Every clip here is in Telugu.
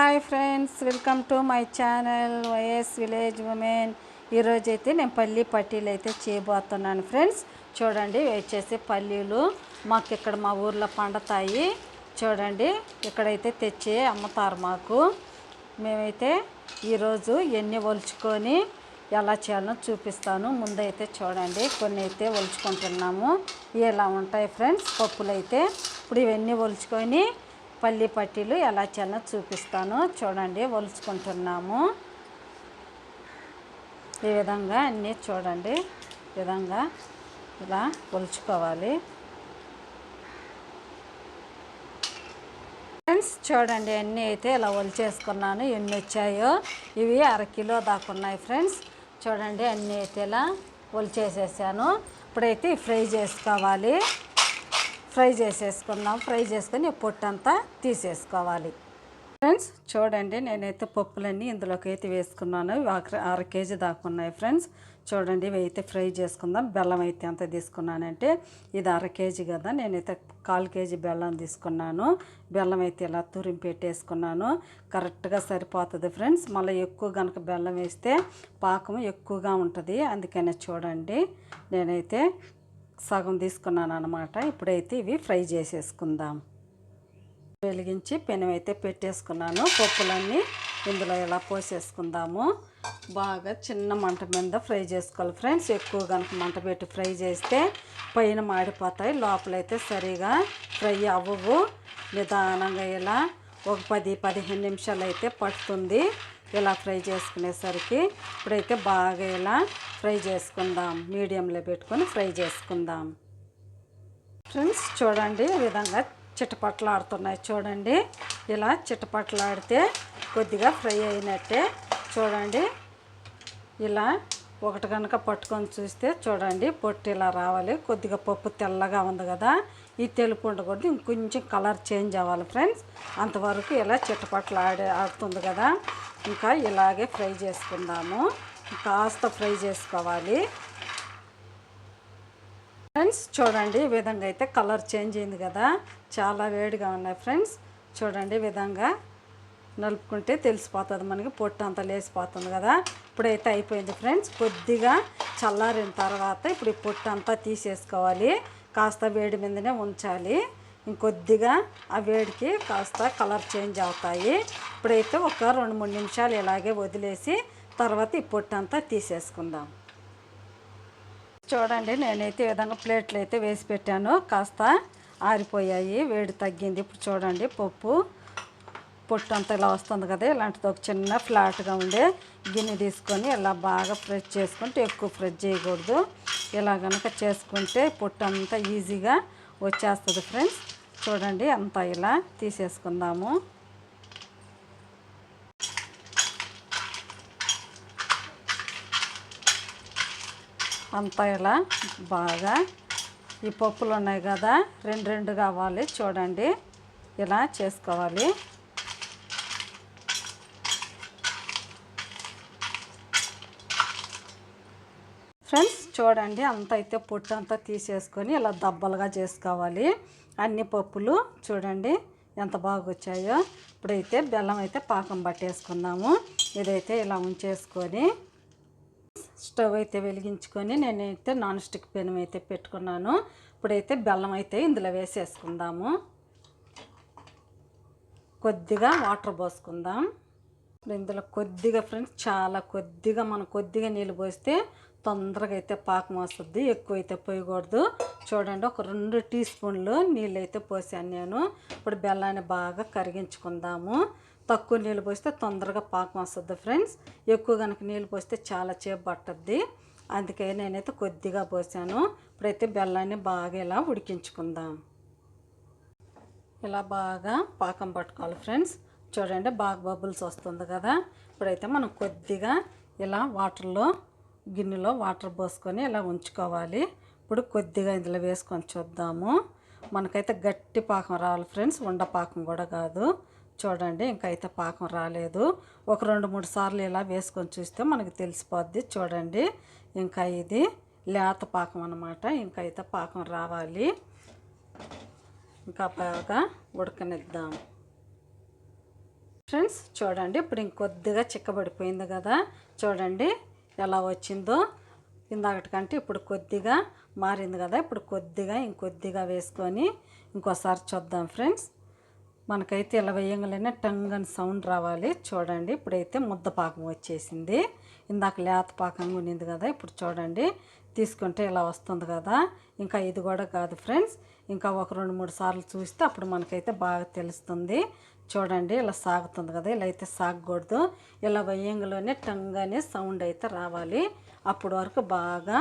Hi friends, welcome to my channel YS village women. ఈరోజైతే నేను పల్లీ పట్టీలు అయితే చేయబోతున్నాను ఫ్రెండ్స్. చూడండి, వచ్చేసి పల్లీలు మాకు ఇక్కడ మా ఊర్లో పండుతాయి. చూడండి, ఇక్కడైతే తెచ్చి అమ్ముతారు మాకు. మేమైతే ఈరోజు ఎన్ని ఒలుచుకొని ఎలా చేయాలో చూపిస్తాను. ముందైతే చూడండి, కొన్ని అయితే ఒలుచుకుంటున్నాము. ఇలా ఉంటాయి ఫ్రెండ్స్ పప్పులు అయితే. ఇప్పుడు ఇవన్నీ ఒలుచుకొని పల్లీ పట్టీలు ఎలా చేయాలో చూపిస్తాను. చూడండి, ఒలుచుకుంటున్నాము. ఈ విధంగా అన్నీ చూడండి, విధంగా ఇలా ఒలుచుకోవాలి ఫ్రెండ్స్. చూడండి, అన్నీ అయితే ఇలా ఒలిచేసుకున్నాను. ఎన్ని వచ్చాయో ఇవి 1/2 కిలో దాకా ఉన్నాయి ఫ్రెండ్స్. చూడండి, అన్నీ అయితే ఇలా ఒలిచేసేసాను. ఇప్పుడైతే ఫ్రై చేసుకోవాలి. ఫ్రై చేసేసుకుందాం. ఫ్రై చేసుకొని పొట్టంతా తీసేసుకోవాలి ఫ్రెండ్స్. చూడండి, నేనైతే పప్పులన్నీ ఇందులోకి అయితే వేసుకున్నాను. 1/2 కేజీ దాకా ఉన్నాయి ఫ్రెండ్స్. చూడండి, ఇవి అయితే ఫ్రై చేసుకుందాం. బెల్లం అయితే ఎంత తీసుకున్నానంటే, ఇది 1/2 కేజీ కదా, నేనైతే 1/4 కేజీ బెల్లం తీసుకున్నాను. బెల్లం అయితే ఇలా తురిమి పెట్టేసుకున్నాను. కరెక్ట్గా సరిపోతుంది ఫ్రెండ్స్. మళ్ళీ ఎక్కువ కనుక బెల్లం వేస్తే పాకం ఎక్కువగా ఉంటుంది. అందుకనే చూడండి, నేనైతే సగం తీసుకున్నాను అన్నమాట. ఇప్పుడైతే ఇవి ఫ్రై చేసేసుకుందాం. వెలిగించి పెనం అయితే పెట్టేసుకున్నాను. పప్పులన్నీ ఇందులో ఇలా పోసేసుకుందాము. బాగా చిన్న మంట మీద ఫ్రై చేసుకోవాలి ఫ్రెండ్స్. ఎక్కువ కనుక మంట పెట్టి ఫ్రై చేస్తే పైన మాడిపోతాయి, లోపలైతే సరిగా ఫ్రై అవ్వవు. నిదానంగా ఇలా ఒక 10-15 నిమిషాలు అయితే పడుతుంది ఇలా ఫ్రై చేసుకునేసరికి. ఇప్పుడైతే బాగా ఇలా ఫ్రై చేసుకుందాం. మీడియంలో పెట్టుకొని ఫ్రై చేసుకుందాం ఫ్రెండ్స్. చూడండి, ఈ విధంగా చిటపట్లాడుతున్నాయి. చూడండి, ఇలా చిటపట్లాడితే కొద్దిగా ఫ్రై అయినట్టే. చూడండి, ఇలా ఒకటి కనుక పట్టుకొని చూస్తే చూడండి, పొట్టు ఇలా రావాలి. కొద్దిగా పప్పు తెల్లగా ఉంది కదా, ఈ తెలుపు ఉండకూడదు, ఇంకొంచెం కలర్ చేంజ్ అవ్వాలి ఫ్రెండ్స్. అంతవరకు ఇలా చిటపట్లు ఆడుతుంది కదా, ఇంకా ఇలాగే ఫ్రై చేసుకుందాము. కాస్త ఫ్రై చేసుకోవాలి ఫ్రెండ్స్. చూడండి, ఈ విధంగా అయితే కలర్ చేంజ్ అయింది కదా, చాలా వేడిగా ఉన్నాయి ఫ్రెండ్స్. చూడండి, ఈ విధంగా నలుపుకుంటే తెలిసిపోతుంది మనకి, పొట్టు అంతా లేసిపోతుంది కదా. ఇప్పుడైతే అయిపోయింది ఫ్రెండ్స్. కొద్దిగా చల్లారిన తర్వాత ఇప్పుడు ఈ పొట్టు అంతా తీసేసుకోవాలి. కాస్త వేడి మీదనే ఉంచాలి. ఇంకొద్దిగా ఆ వేడికి కాస్త కలర్ చేంజ్ అవుతాయి. ఇప్పుడైతే ఒక 2-3 నిమిషాలు ఇలాగే వదిలేసి తర్వాత ఈ పొట్టు అంతా తీసేసుకుందాం. చూడండి, నేనైతే ఈ విధంగా ప్లేట్లు అయితే వేసి పెట్టాను. కాస్త ఆరిపోయాయి, వేడి తగ్గింది. ఇప్పుడు చూడండి, పొట్టు అంతా ఇలా వస్తుంది కదా, ఇలాంటిది ఒక చిన్న ఫ్లాట్గా ఉండే గిన్నె తీసుకొని ఇలా బాగా ఫ్రెష్ చేసుకుంటే, ఎక్కువ ఫ్రెష్ చేయకూడదు. ఇలా కనుక చేసుకుంటే పొట్టు అంతా ఈజీగా వచ్చేస్తుంది ఫ్రెండ్స్. చూడండి, అంతా ఇలా తీసేసుకుందాము. అంతా ఇలా బాగా ఈ పప్పులు ఉన్నాయి కదా, 2 కావాలి. చూడండి, ఇలా చేసుకోవాలి ఫ్రెండ్స్. చూడండి, అంత అయితే పొట్టు అంతా తీసేసుకొని ఇలా దబ్బలుగా చేసుకోవాలి అన్ని పప్పులు. చూడండి ఎంత బాగా వచ్చాయో. ఇప్పుడైతే బెల్లం అయితే పాకం పట్టేసుకుందాము. ఇదైతే ఇలా ఉంచేసుకొని స్టవ్ అయితే వెలిగించుకొని నేనైతే నాన్ స్టిక్ పెనం అయితే పెట్టుకున్నాను. ఇప్పుడైతే బెల్లం అయితే ఇందులో వేసేసుకుందాము. కొద్దిగా వాటర్ పోసుకుందాం. ఇందులో కొద్దిగా ఫ్రెండ్స్, చాలా కొద్దిగా, మనం కొద్దిగా నీళ్ళు పోస్తే తొందరగా అయితే పాకం వస్తుంది. ఎక్కువ అయితే పోయకూడదు. చూడండి, ఒక 2 టీ స్పూన్లు నీళ్ళు అయితే పోసాను నేను. ఇప్పుడు బెల్లాన్ని బాగా కరిగించుకుందాము. తక్కువ నీళ్ళు పోస్తే తొందరగా పాకం వస్తుంది ఫ్రెండ్స్. ఎక్కువ కనుక నీళ్ళు పోస్తే చాలా చేపు పట్టుద్ది. అందుకే నేనైతే కొద్దిగా పోసాను. ఇప్పుడైతే బెల్లాన్ని బాగా ఇలా ఉడికించుకుందాం. ఇలా బాగా పాకం పట్టుకోవాలి ఫ్రెండ్స్. చూడండి, బాగా బబుల్స్ వస్తుంది కదా. ఇప్పుడైతే మనం కొద్దిగా ఇలా గిన్నెలో వాటర్ పోసుకొని ఇలా ఉంచుకోవాలి. ఇప్పుడు కొద్దిగా ఇందులో వేసుకొని చూద్దాము. మనకైతే గట్టి పాకం రావాలి ఫ్రెండ్స్, ఉండ పాకం కూడా కాదు. చూడండి, ఇంకైతే పాకం రాలేదు. ఒక 2-3 సార్లు ఇలా వేసుకొని చూస్తే మనకు తెలిసిపోద్ది. చూడండి, ఇంకా ఇది లేత పాకం అన్నమాట. ఇంకైతే పాకం రావాలి. ఇంకా బాగా ఉడకనిద్దాం. ఫ్రెండ్స్ చూడండి ఇప్పుడు ఇంకొద్దిగా చిక్కబడిపోయింది కదా, చూడండి ఎలా వచ్చిందో. ఇందాకటికంటే ఇప్పుడు కొద్దిగా మారింది కదా, ఇప్పుడు కొద్దిగా ఇంకొద్దిగా వేసుకొని ఇంకోసారి చూద్దాం ఫ్రెండ్స్. మనకైతే ఇలా వేయంగానే టంగ్ అని సౌండ్ రావాలి. చూడండి ఇప్పుడైతే ముద్ద పాకం వచ్చేసింది. ఇందాక లేత పాకం ఉన్నింది కదా, ఇప్పుడు చూడండి తీసుకుంటే ఇలా వస్తుంది కదా. ఇంకా ఇది కూడా కాదు ఫ్రెండ్స్, ఇంకా ఒక 2-3 సార్లు చూస్తే అప్పుడు మనకైతే బాగా తెలుస్తుంది. చూడండి ఇలా సాగుతుంది కదా, ఇలా అయితే సాగకూడదు. ఇలా వేయంగానే టంగ్ అనే సౌండ్ అయితే రావాలి. అప్పటి వరకు బాగా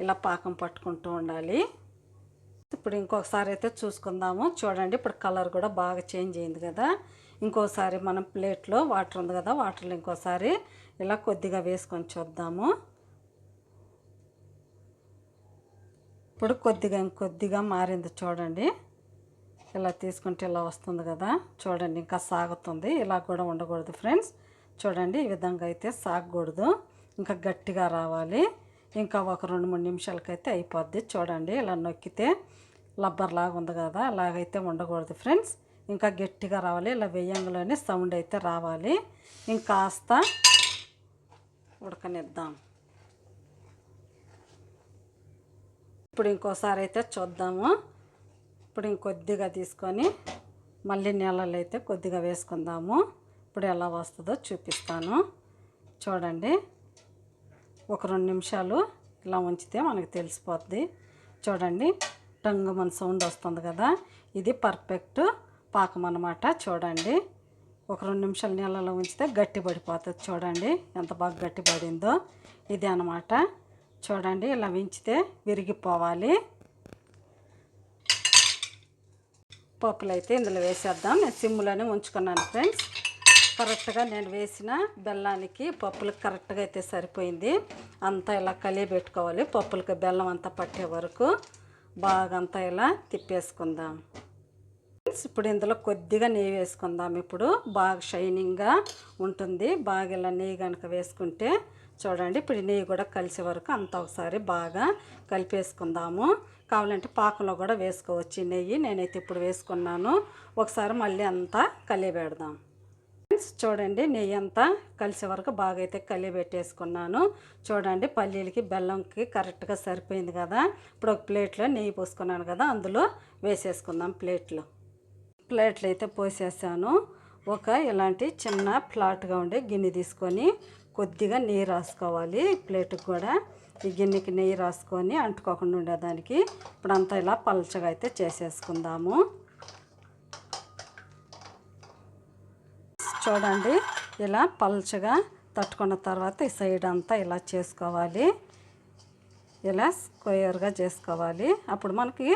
ఇలా పాకం పట్టుకుంటూ ఉండాలి. ఇప్పుడు ఇంకొకసారి అయితే చూసుకుందాము. చూడండి ఇప్పుడు కలర్ కూడా బాగా చేంజ్ అయింది కదా. ఇంకోసారి మనం ప్లేట్లో వాటర్ ఉంది కదా, వాటర్లో ఇంకోసారి ఇలా కొద్దిగా వేసుకొని చూద్దాము. ఇప్పుడు ఇంకొద్దిగా మారింది చూడండి. ఇలా తీసుకుంటే ఇలా వస్తుంది కదా, చూడండి ఇంకా సాగుతుంది. ఇలా కూడా ఉండకూడదు ఫ్రెండ్స్. చూడండి ఈ విధంగా అయితే సాగకూడదు, ఇంకా గట్టిగా రావాలి. ఇంకా ఒక 2-3 నిమిషాలకైతే అయిపోద్ది. చూడండి ఇలా నొక్కితే లబ్బర్ లాగా ఉంది కదా, అలాగైతే ఉండకూడదు ఫ్రెండ్స్. ఇంకా గట్టిగా రావాలి. ఇలా వేయంగానే సౌండ్ అయితే రావాలి. ఇంకాస్త ఉడకనిద్దాం. ఇప్పుడు ఇంకోసారి అయితే చూద్దాము. ఇప్పుడు ఇంకొద్దిగా తీసుకొని మళ్ళీ నీళ్ళలో అయితే కొద్దిగా వేసుకుందాము. ఇప్పుడు ఎలా వస్తుందో చూపిస్తాను. చూడండి ఒక 2 నిమిషాలు ఇలా ఉంచితే మనకు తెలిసిపోద్ది. చూడండి టంగు మన సౌండ్ వస్తుంది కదా, ఇది పర్ఫెక్ట్ పాకం అన్నమాట. చూడండి ఒక 2 నిమిషాలు నీళ్ళలో ఉంచితే గట్టి పడిపోతుంది. చూడండి ఎంత బాగా గట్టి పడిందో, ఇది అన్నమాట. చూడండి ఇలా ఉంచితే విరిగిపోవాలి. పప్పులు అయితే ఇందులో వేసేద్దాం. నేను సిమ్లోనే ఉంచుకున్నాను ఫ్రెండ్స్. కరెక్ట్గా నేను వేసిన బెల్లానికి పప్పులకు కరెక్ట్గా అయితే సరిపోయింది. అంతా ఇలా కలియబెట్టుకోవాలి. పప్పులకి బెల్లం అంతా పట్టే వరకు బాగా అంతా ఇలా తిప్పేసుకుందాం. ఇప్పుడు ఇందులో కొద్దిగా నెయ్యి వేసుకుందాం. ఇప్పుడు బాగా షైనింగ్గా ఉంటుంది. బాగా ఇలా నెయ్యి కనుక వేసుకుంటే చూడండి ఇప్పుడు నెయ్యి కూడా కలిసే వరకు అంతా ఒకసారి బాగా కలిపేసుకుందాము. కావాలంటే పాకంలో కూడా వేసుకోవచ్చు నెయ్యి. నేనైతే ఇప్పుడు వేసుకున్నాను. ఒకసారి మళ్ళీ అంతా కలియబెడదాం. చూడండి నెయ్యి అంతా కలిసే వరకు బాగా అయితే కలియబెట్టేసుకున్నాను. చూడండి పల్లీలకి బెల్లంకి కరెక్ట్గా సరిపోయింది కదా. ఇప్పుడు ఒక ప్లేట్లో నెయ్యి పోసుకున్నాను కదా, అందులో వేసేసుకుందాం. ప్లేట్లో అయితే పోసేసాను. ఒక ఇలాంటి చిన్న ఫ్లాట్గా ఉండే గిన్నె తీసుకొని కొద్దిగా నెయ్యి రాసుకోవాలి. ప్లేట్కి కూడా ఈ గిన్నెకి నెయ్యి రాసుకొని అంటుకోకుండా ఉండేదానికి ఇప్పుడు అంతా ఇలా పల్చగా అయితే చేసేసుకుందాము. చూడండి ఇలా పల్చగా తట్టుకున్న తర్వాత ఈ సైడ్ అంతా ఇలా చేసుకోవాలి. ఇలా స్క్వేర్గా చేసుకోవాలి. అప్పుడు మనకి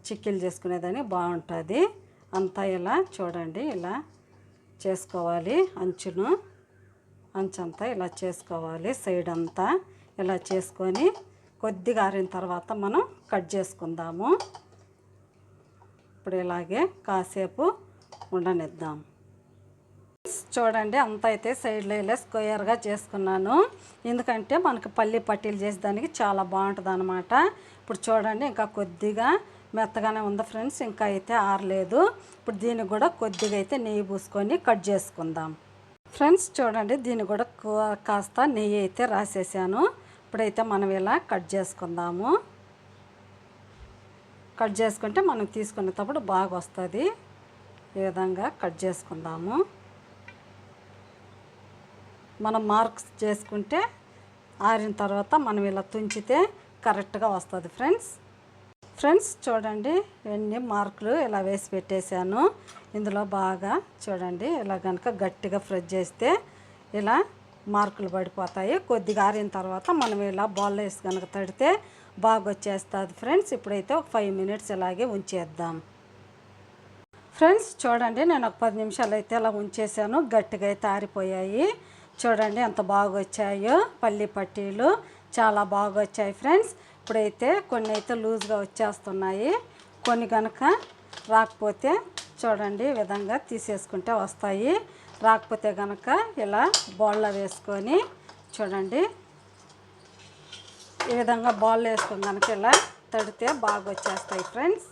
చిక్కీలు చేసుకునేదని బాగుంటుంది. అంతా ఇలా చూడండి ఇలా చేసుకోవాలి. అంచంతా ఇలా చేసుకోవాలి. సైడ్ అంతా ఇలా చేసుకొని కొద్దిగా ఆరిన తర్వాత మనం కట్ చేసుకుందాము. ఇప్పుడు ఇలాగే కాసేపు ఉండనిద్దాం. చూడండి అంతా అయితే సైడ్లో ఇలా స్క్వేర్గా చేసుకున్నాను. ఎందుకంటే మనకి పల్లి పట్టీలు చేసేదానికి చాలా బాగుంటుంది అన్నమాట. ఇప్పుడు చూడండి ఇంకా కొద్దిగా మెత్తగానే ఉంది ఫ్రెండ్స్, ఇంకా అయితే ఆరలేదు. ఇప్పుడు దీనికి కూడా కొద్దిగా అయితే నెయ్యి పూసుకొని కట్ చేసుకుందాం. ఫ్రెండ్స్ చూడండి దీనికి కూడా కాస్త నెయ్యి అయితే రాసేసాను. ఇప్పుడైతే మనం ఇలా కట్ చేసుకుందాము. కట్ చేసుకుంటే మనం తీసుకునేటప్పుడు బాగా వస్తుంది. ఈ విధంగా కట్ చేసుకుందాము. మనం మార్క్స్ చేసుకుంటే ఆరిన తర్వాత మనం ఇలా తుంచితే కరెక్ట్గా వస్తుంది ఫ్రెండ్స్ చూడండి ఎన్ని మార్కులు ఇలా వేసి పెట్టేశాను. ఇందులో బాగా చూడండి ఇలా కనుక గట్టిగా ఫ్రెష్ చేస్తే ఇలా మార్కులు పడిపోతాయి. కొద్దిగా ఆరిన తర్వాత మనం ఇలా బాల్ వేసి కనుక తడితే బాగా వచ్చేస్తుంది ఫ్రెండ్స్. ఇప్పుడైతే ఒక 5 మినిట్స్ ఇలాగే ఉంచేద్దాం. ఫ్రెండ్స్ చూడండి నేను ఒక 10 నిమిషాలు అయితే ఇలా ఉంచేసాను. గట్టిగా అయితే ఆరిపోయాయి. చూడండి ఎంత బాగా వచ్చాయో పల్లి పట్టీలు, చాలా బాగా వచ్చాయి ఫ్రెండ్స్. ఇప్పుడైతే కొన్ని అయితే లూజ్గా వచ్చేస్తున్నాయి, కొన్ని కనుక రాకపోతే చూడండి ఈ విధంగా తీసేసుకుంటే వస్తాయి. రాకపోతే కనుక ఇలా బౌల్లో వేసుకొని చూడండి ఈ విధంగా బౌల్లో వేసుకొని కనుక ఇలా తడితే బాగా వచ్చేస్తాయి ఫ్రెండ్స్.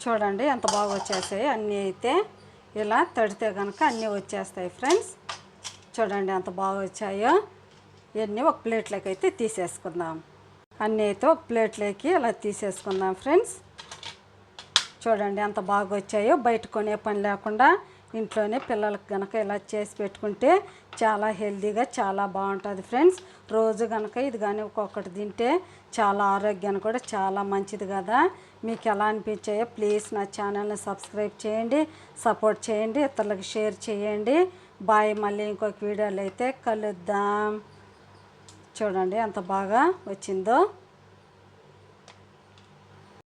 చూడండి ఎంత బాగా వచ్చేసాయి అన్నీ. అయితే ఇలా తడితే కనుక అన్నీ వచ్చేస్తాయి ఫ్రెండ్స్. చూడండి ఎంత బాగా వచ్చాయో. ఇవన్నీ ఒక ప్లేట్లోకి అయితే తీసేసుకుందాం. అన్నీ అయితే ఒక ప్లేట్లోకి ఇలా తీసేసుకుందాం ఫ్రెండ్స్. చూడండి ఎంత బాగా వచ్చాయో. బయట కొనే పని లేకుండా ఇంట్లోనే పిల్లలకు కనుక ఇలా చేసి పెట్టుకుంటే చాలా హెల్తీగా చాలా బాగుంటుంది ఫ్రెండ్స్. రోజు కనుక ఇది కానీ ఒక్కొక్కటి తింటే చాలా ఆరోగ్యానికి కూడా చాలా మంచిది కదా. మీకు ఎలా అనిపించాయో ప్లీజ్ నా ఛానల్ని సబ్స్క్రైబ్ చేయండి, సపోర్ట్ చేయండి, ఇతరులకు షేర్ చేయండి. బాయ్. మళ్ళీ ఇంకొక వీడియోలో అయితే కలుద్దాం. చూడండి ఎంత బాగా వచ్చిందో.